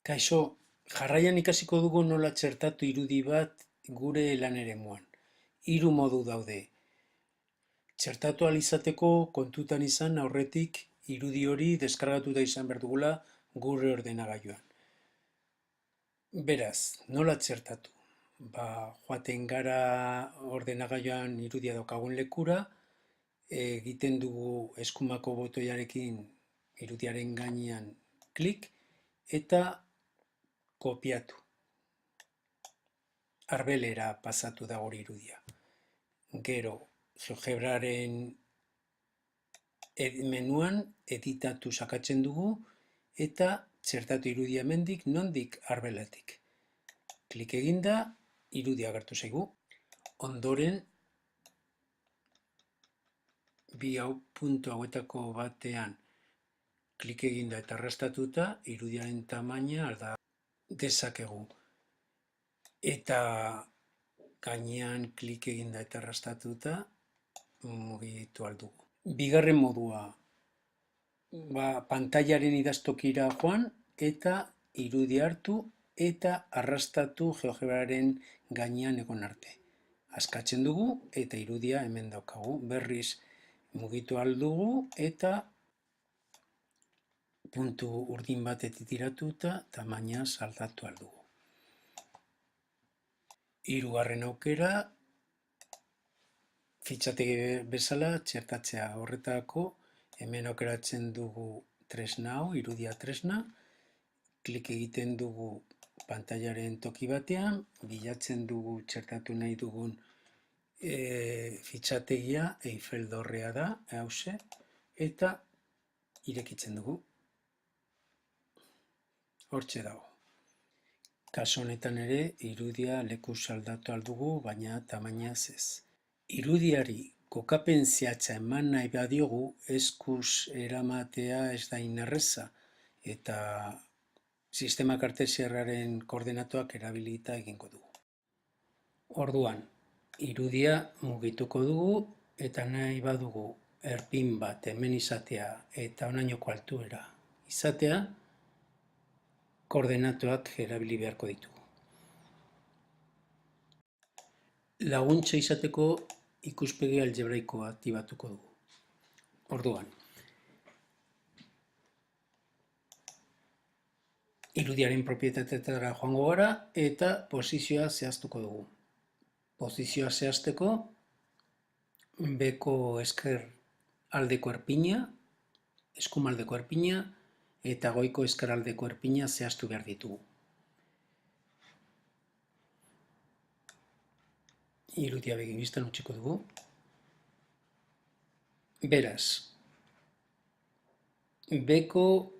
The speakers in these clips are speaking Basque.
Kaixo, jarraian ikasiko dugu nola txertatu irudi bat gure lan eremuan. Hiru modu daude. Txertatu ahal izateko kontutan izan aurretik irudi hori deskargatuta izan behar dugula gure ordenagailuan. Beraz, nola txertatu? Joaten gara ordenagailuan irudia daukagun lekura, egiten dugu eskumako botoiarekin irudiaren gainean klik eta kopiatu. Arbelera pasatu da hori irudia. Gero, GeoGebraren menuan editatu sakatzen dugu eta txertatu irudia hemendik, nondik arbelatik. Klik eginda, irudia agertu zaigu. Ondoren, bi puntu hauetako batean klik eginda eta arrastatuta, irudiaren tamaina alda dezakegu. Eta gainean klik eginda eta arrastatuta mugitu ahal dugu. Bigarren modua, pantailaren idaztokira joan eta irudia hartu eta arrastatu GeoGebraren gainean egon arte. Askatzen dugu eta irudia hemen daukagu. Berriz mugitu ahal dugu eta puntu urdin batetik tiratuta tamaina aldatu ahal dugu. Hirugarren aukera, fitxategi bezala txertatzea. Horretako hemen aukeratzen dugu tresna hau, irudia tresna, klik egiten dugu pantailaren toki batean, bilatzen dugu txertatu nahi dugun fitxategia, Eiffel dorrea da, hauxe, eta irekitzen dugu. Hortxe dago. Kasu honetan ere, irudia lekuz aldatu ahal dugu, baina tamainaz ez. Irudiari kokapen zehatza eman nahi badiogu, eskuz eramatea ez da inerreza, eta sistema kartesiarraren koordenatuak erabilita egingo dugu. Orduan, irudia mugituko dugu, eta nahi badugu erpin bat hemen izatea eta honainoko altuera izatea, koordenatuak erabili beharko ditugu. Laguntza izateko ikuspegi algebraikoa aktibatuko dugu. Orduan, irudiaren propietateetara joango gara eta posizioa zehaztuko dugu. Posizioa zehazteko, beko esker aldeko erpina, eskumaldeko erpina eta goiko eskeraldeko erpina zehaztu behar ditugu. Irudia begibistan utziko dugu. Beraz, beko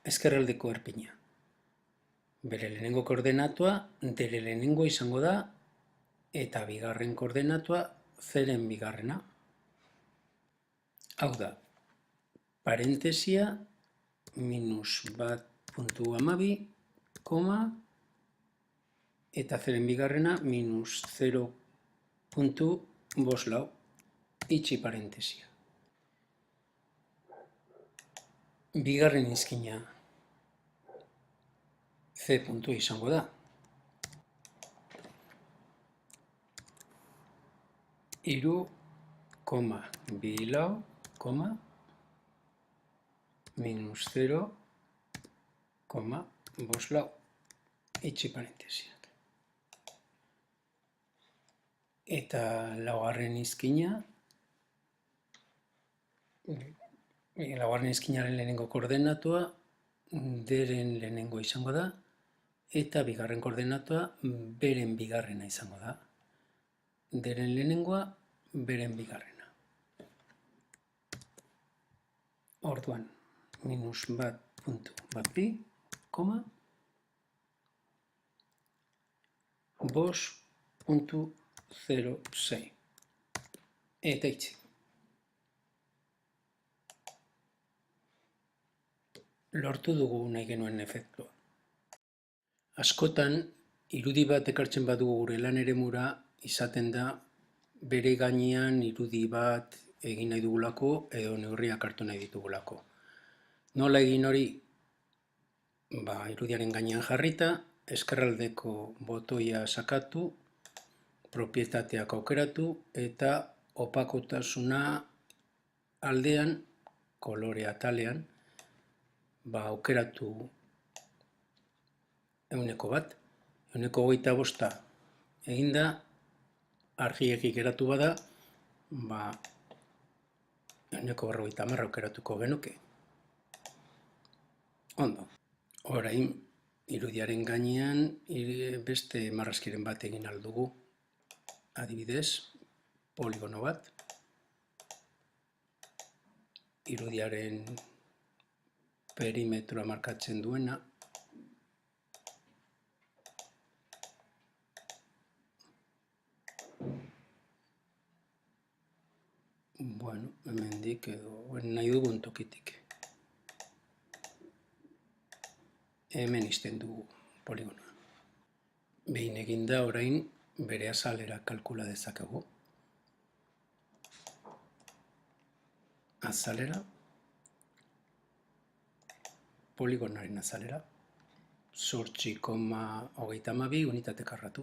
eskerraldeko erpina. Bere lehenengo koordenatua dere lehenengo izango da eta bigarren koordenatua zeren bigarrena. Hau da, parentesia -1.12, eta zeren bigarrena -0.54, itxi parentesia. Bigarren izkina C puntua izango da. Hiru, bilau, -0,54, itxi parentesiak. Eta laugarren izkina, laugarren izkinaren lehenengo koordenatua deren lehenengo izango da, eta bigarren koordenatua beren bigarrena izango da. Deren lehenengoa, beren bigarrena. Orduan, -1.12, -5.06. Eta itxi. Lortu dugu nahi genuen efektua. Askotan, irudi bat ekartzen badugu gure lan eremura, izaten da bere gainean irudi bat egin nahi dugulako edo neurriak hartu nahi ditugulako. Nola egin hori? Irudiaren gainean jarrita, eskerraldeko botoia sakatu, propietateak aukeratu eta opakotasuna aldean, kolore atalean, aukeratu 100%, 125 eginda, argiegi geratu bada, 150 aukeratuko genuke. Ondo. Orain, irudiaren gainean beste marrazkiren bat egin aldugu. Adibidez, poligono bat. Irudiaren perimetroa markatzen duena. Hemendik edo nahi dugun tokitik. Hemen izten dugu poligonoa. Behin eginda orain bere azalera kalkula dezakegu. Azalera, poligonoaren azalera, 8,32 unitate karratu.